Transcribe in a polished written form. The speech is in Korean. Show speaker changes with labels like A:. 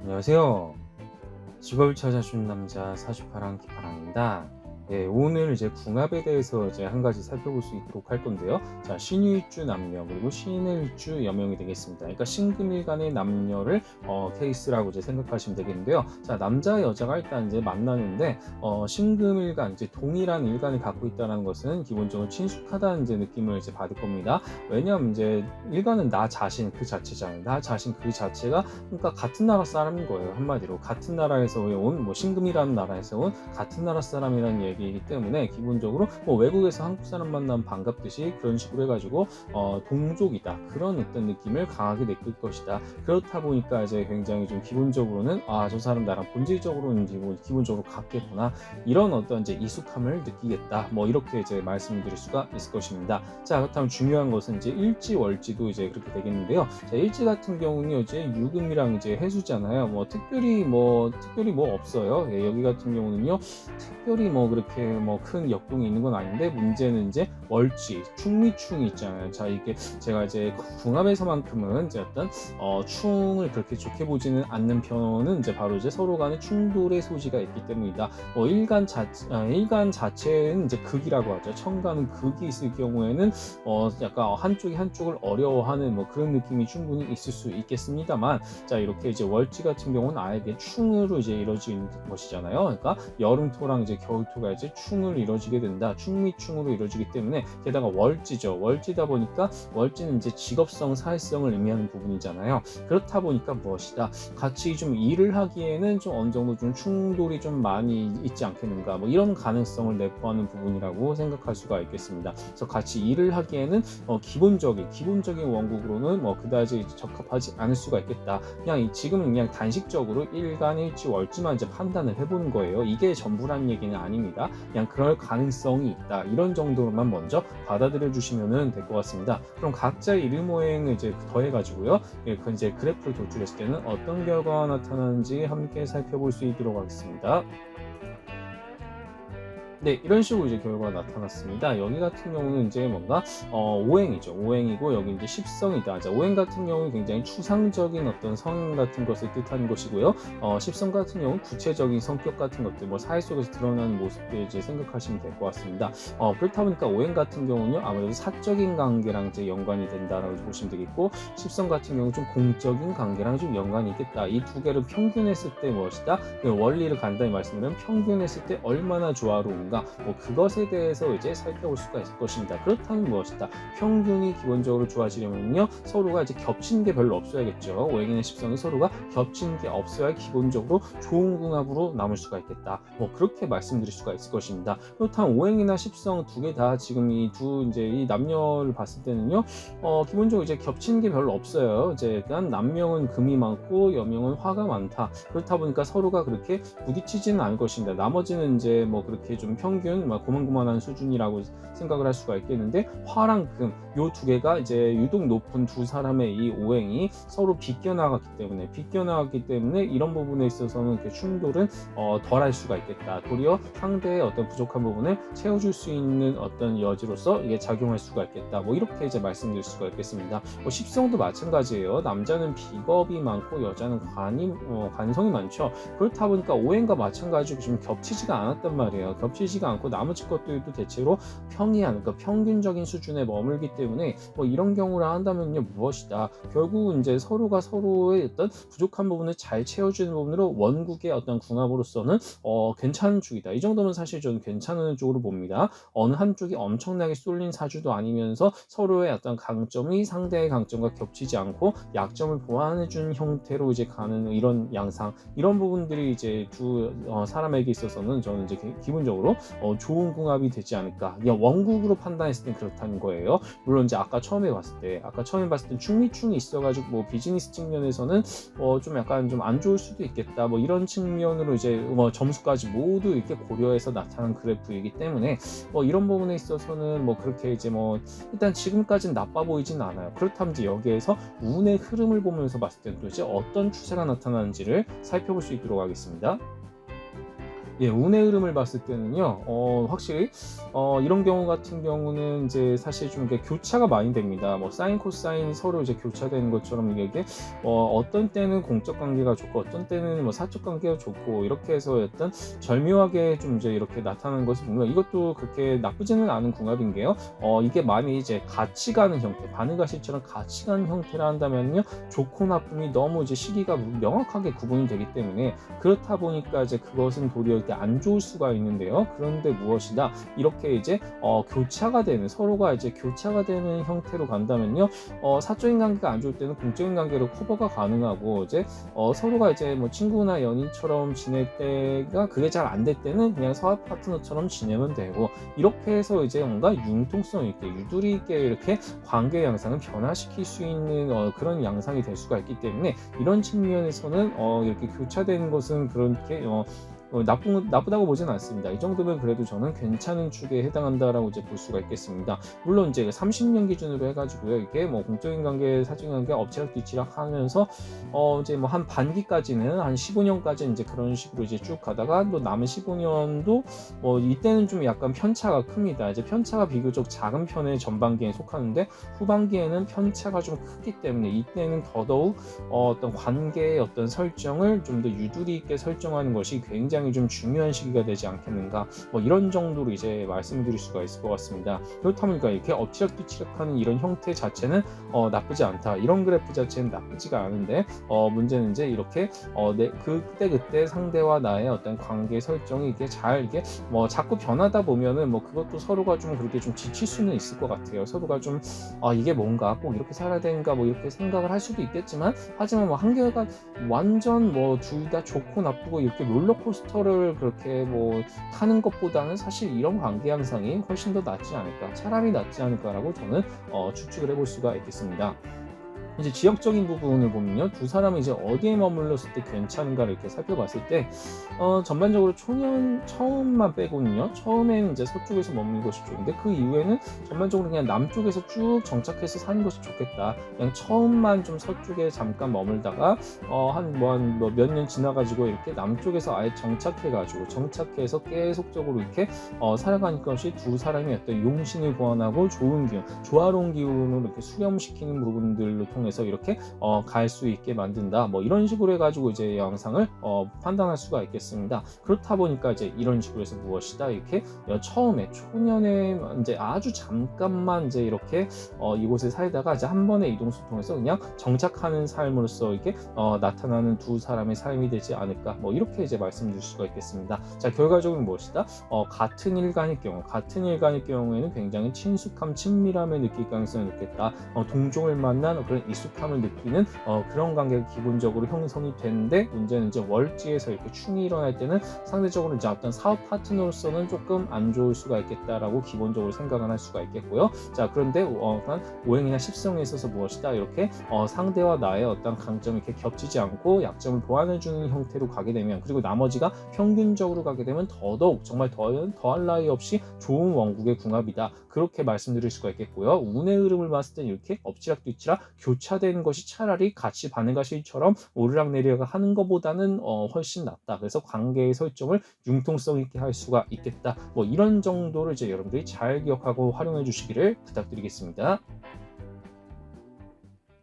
A: 안녕하세요. 직업을 찾아준 남자 48랑 기파랑입니다. 네, 오늘 이제 궁합에 대해서 이제 한 가지 살펴볼 수 있도록 할 건데요. 자, 신유일주 남녀 그리고 신일주 여명이 되겠습니다. 그러니까 신금일간의 남녀를 케이스라고 이제 생각하시면 되겠는데요. 자, 남자 여자가 일단 이제 만나는데 신금일간 이제 동일한 일간을 갖고 있다는 것은 기본적으로 친숙하다는 이제 느낌을 이제 받을 겁니다. 왜냐하면 이제 일간은 나 자신 그 자체잖아요. 나 자신 그 자체가 그러니까 같은 나라 사람인 거예요. 한마디로 같은 나라에서 온 뭐 신금이라는 나라에서 온 같은 나라 사람이라는 얘기이기 때문에 기본적으로 뭐 외국에서 한국 사람 만나면 반갑듯이 그런 식으로 해가지고 동족이다 그런 어떤 느낌을 강하게 느낄 것이다. 그렇다 보니까 이제 굉장히 좀 기본적으로는 저 사람 나랑 본질적으로는 기본적으로 같겠구나 이런 어떤 이제 이숙함을 느끼겠다. 뭐 이렇게 이제 말씀드릴 수가 있을 것입니다. 자, 그렇다면 중요한 것은 이제 일지 월지도 이제 그렇게 되겠는데요. 자, 일지 같은 경우는요 이제 유금이랑 이제 해수잖아요. 뭐 특별히 뭐 없어요. 예, 여기 같은 경우는요 특별히 뭐 그렇게 뭐 큰 역동이 있는 건 아닌데 문제는 이제 월지 충미충이 있잖아요. 자, 이게 제가 이제 궁합에서만큼은 이제 어떤 충을 그렇게 좋게 보지는 않는 편은 이제 바로 이제 서로 간의 충돌의 소지가 있기 때문이다. 뭐 일간 자체는 이제 극이라고 하죠. 천간은 극이 있을 경우에는 약간 한쪽이 한쪽을 어려워하는 뭐 그런 느낌이 충분히 있을 수 있겠습니다만, 자, 이렇게 이제 월지 같은 경우는 아예 충으로 이제 이루어지는 것이잖아요. 그러니까 여름토랑 이제 겨울토가 이제 충을 이루어지게 된다. 충미충으로 이루어지기 때문에 게다가 월지죠. 월지다 보니까 월지는 이제 직업성, 사회성을 의미하는 부분이잖아요. 그렇다 보니까 무엇이다. 같이 좀 일을 하기에는 좀 어느 정도 좀 충돌이 좀 많이 있지 않겠는가. 뭐 이런 가능성을 내포하는 부분이라고 생각할 수가 있겠습니다. 그래서 같이 일을 하기에는 기본적인 원국으로는 뭐 그다지 적합하지 않을 수가 있겠다. 그냥 지금은 그냥 단식적으로 일간 일지 월지만 이제 판단을 해보는 거예요. 이게 전부란 얘기는 아닙니다. 그냥 그럴 가능성이 있다. 이런 정도로만 먼저 받아들여 주시면 될 것 같습니다. 그럼 각자의 일모행을 이제 더해가지고요. 그 이제 그래프를 도출했을 때는 어떤 결과가 나타나는지 함께 살펴볼 수 있도록 하겠습니다. 네, 이런 식으로 이제 결과가 나타났습니다. 여기 같은 경우는 이제 뭔가 오행이죠. 오행이고 여기 이제 십성이다. 자, 오행 같은 경우는 굉장히 추상적인 어떤 성 같은 것을 뜻하는 것이고요. 십성 같은 경우는 구체적인 성격 같은 것들, 뭐 사회 속에서 드러나는 모습들 이제 생각하시면 될 것 같습니다. 그렇다 보니까 오행 같은 경우는요, 아무래도 사적인 관계랑 이제 연관이 된다라고 보시면 되겠고, 십성 같은 경우 좀 공적인 관계랑 좀 연관이 있겠다. 이 두 개를 평균했을 때 무엇이다? 그 원리를 간단히 말씀드리면 평균했을 때 얼마나 조화로운가? 뭐 그것에 대해서 이제 살펴볼 수가 있을 것입니다. 그렇다면 무엇이다? 평균이 기본적으로 좋아지려면요 서로가 이제 겹치는 게 별로 없어야겠죠. 오행이나 십성이 서로가 겹치는 게 없어야 기본적으로 좋은 궁합으로 남을 수가 있겠다. 뭐 그렇게 말씀드릴 수가 있을 것입니다. 그렇다면 오행이나 십성 두 개 다 지금 이 남녀를 봤을 때는요 기본적으로 이제 겹치는 게 별로 없어요. 이제 일단 남명은 금이 많고 여명은 화가 많다. 그렇다 보니까 서로가 그렇게 부딪히지는 않을 것입니다. 나머지는 이제 뭐 그렇게 좀 평균 고만고만한 수준이라고 생각을 할 수가 있겠는데, 화랑 금 요 두 개가 이제 유독 높은 두 사람의 이 오행이 서로 비껴나갔기 때문에 이런 부분에 있어서는 그 충돌은 덜할 수가 있겠다. 도리어 상대의 어떤 부족한 부분을 채워줄 수 있는 어떤 여지로서 이게 작용할 수가 있겠다. 뭐 이렇게 이제 말씀드릴 수가 있겠습니다. 뭐 십성도 마찬가지예요. 남자는 비겁이 많고 여자는 관성이 많죠. 그렇다 보니까 오행과 마찬가지로 좀 겹치지가 않았단 말이에요. 겹치지가 않고 나머지 것들도 대체로 그러니까 평균적인 수준에 머물기 때문에 뭐 이런 경우를 한다면요 무엇이다. 결국은 이제 서로가 서로의 어떤 부족한 부분을 잘 채워주는 부분으로 원국의 어떤 궁합으로서는 괜찮은 쪽이다. 이 정도면 사실 저는 괜찮은 쪽으로 봅니다. 어느 한쪽이 엄청나게 쏠린 사주도 아니면서 서로의 어떤 강점이 상대의 강점과 겹치지 않고 약점을 보완해주는 형태로 이제 가는 이런 양상, 이런 부분들이 이제 두 사람에게 있어서는 저는 이제 기본적으로 좋은 궁합이 되지 않을까. 그냥 원국으로 판단했을 땐 그렇다는 거예요. 물론 이제 아까 처음에 봤을 때 충미충이 있어가지고 뭐 비즈니스 측면에서는 좀 약간 좀 안 좋을 수도 있겠다. 뭐 이런 측면으로 이제 뭐 점수까지 모두 이렇게 고려해서 나타난 그래프이기 때문에 이런 부분에 있어서는 뭐 그렇게 이제 뭐 일단 지금까지는 나빠 보이진 않아요. 그렇다면 이제 여기에서 운의 흐름을 보면서 봤을 때는 도대체 어떤 추세가 나타나는지를 살펴볼 수 있도록 하겠습니다. 예, 운의 흐름을 봤을 때는요, 확실히, 이런 경우 같은 경우는 이제 사실 좀 이게 교차가 많이 됩니다. 뭐, 사인, 코사인이 서로 이제 교차되는 것처럼 이게, 어떤 때는 공적 관계가 좋고, 어떤 때는 뭐 사적 관계가 좋고, 이렇게 해서 어떤 절묘하게 좀 이제 이렇게 나타나는 것을 보면 이것도 그렇게 나쁘지는 않은 궁합인 게요. 이게 많이 이제 같이 가는 형태, 바느가시처럼 같이 가는 형태라 한다면요, 좋고 나쁨이 너무 이제 시기가 명확하게 구분이 되기 때문에 그렇다 보니까 이제 그것은 도리어 이렇게 안 좋을 수가 있는데요. 그런데 무엇이다 이렇게 이제 교차가 되는 서로가 이제 교차가 되는 형태로 간다면요. 사적인 관계가 안 좋을 때는 공적인 관계로 커버가 가능하고 이제 서로가 이제 뭐 친구나 연인처럼 지낼 때가 그게 잘 안 될 때는 그냥 사업 파트너처럼 지내면 되고 이렇게 해서 이제 뭔가 융통성 있게 유두리 있게 이렇게 관계 양상을 변화시킬 수 있는 그런 양상이 될 수가 있기 때문에 이런 측면에서는 이렇게 교차되는 것은 그렇게 나쁘다고 보지는 않습니다. 이 정도면 그래도 저는 괜찮은 축에 해당한다라고 이제 볼 수가 있겠습니다. 물론 이제 30년 기준으로 해가지고요. 이게 뭐 공적인 관계, 사적인 관계 엎치락뒤치락 하면서 이제 뭐 한 반기까지는 한 15년까지 이제 그런 식으로 이제 쭉 가다가 또 남은 15년도 이때는 좀 약간 편차가 큽니다. 이제 편차가 비교적 작은 편의 전반기에 속하는데 후반기에는 편차가 좀 크기 때문에 이때는 더더욱 어떤 관계의 어떤 설정을 좀 더 유두리 있게 설정하는 것이 굉장히 좀 중요한 시기가 되지 않겠는가 이런 정도로 이제 말씀드릴 수가 있을 것 같습니다. 그렇다면 이렇게 엎치락뒤치락하는 이런 형태 자체는 나쁘지 않다. 이런 그래프 자체는 나쁘지가 않은데 문제는 이제 이렇게 그때 상대와 나의 어떤 관계 설정이 이게 잘 이게 자꾸 변하다 보면은 그것도 서로가 좀 그렇게 좀 지칠 수는 있을 것 같아요. 서로가 좀 이게 뭔가 꼭 이렇게 살아야 되는가 이렇게 생각을 할 수도 있겠지만 하지만 한계가 완전 둘 다 좋고 나쁘고 이렇게 롤러코스터를 그렇게 타는 것보다는 사실 이런 관계 양상이 훨씬 더 낫지 않을까, 차라리 낫지 않을까라고 저는 추측을 해볼 수가 있겠습니다. 이제 지역적인 부분을 보면요, 두 사람이 이제 어디에 머물렀을 때 괜찮은가를 이렇게 살펴봤을 때, 전반적으로 처음만 빼고는요, 처음에는 이제 서쪽에서 머무는 것이 좋은데, 그 이후에는 전반적으로 그냥 남쪽에서 쭉 정착해서 사는 것이 좋겠다. 그냥 처음만 좀 서쪽에 잠깐 머물다가, 몇 년 지나가지고 이렇게 남쪽에서 아예 정착해서 계속적으로 이렇게, 살아가는 것이 두 사람이 어떤 용신을 보완하고 좋은 기운, 조화로운 기운으로 이렇게 수렴시키는 부분들로 통해서 이렇게 갈 수 있게 만든다. 이런 식으로 해가지고 이제 영상을 판단할 수가 있겠습니다. 그렇다 보니까 이제 이런 식으로 해서 무엇이다 이렇게 처음에 초년에 이제 아주 잠깐만 이제 이렇게 이곳에 살다가 이제 한 번의 이동수를 통해서 그냥 정착하는 삶으로서 이렇게 나타나는 두 사람의 삶이 되지 않을까 이렇게 이제 말씀드릴 수가 있겠습니다. 자, 결과적으로 무엇이다? 같은 일간일 경우에는 굉장히 친숙함, 친밀함을 느낄 가능성이 높겠다. 동종을 만난 그런 익숙함을 느끼는 그런 관계가 기본적으로 형성이 되는데, 문제는 이제 월지에서 이렇게 충이 일어날 때는 상대적으로 이제 어떤 사업 파트너로서는 조금 안 좋을 수가 있겠다라고 기본적으로 생각을 할 수가 있겠고요. 자, 그런데 오행이나 십성에 있어서 무엇이다 이렇게 상대와 나의 어떤 강점이 이렇게 겹치지 않고 약점을 보완해주는 형태로 가게 되면, 그리고 나머지가 평균적으로 가게 되면 더더욱 정말 더할 나위 없이 좋은 원국의 궁합이다. 그렇게 말씀드릴 수가 있겠고요. 운의 흐름을 봤을 때 이렇게 엎치락뒤치락 교차되는 것이 차라리 같이 바느가시처럼 오르락내리락 하는 것보다는 훨씬 낫다. 그래서 관계의 설정을 융통성 있게 할 수가 있겠다. 이런 정도를 이제 여러분들이 잘 기억하고 활용해 주시기를 부탁드리겠습니다.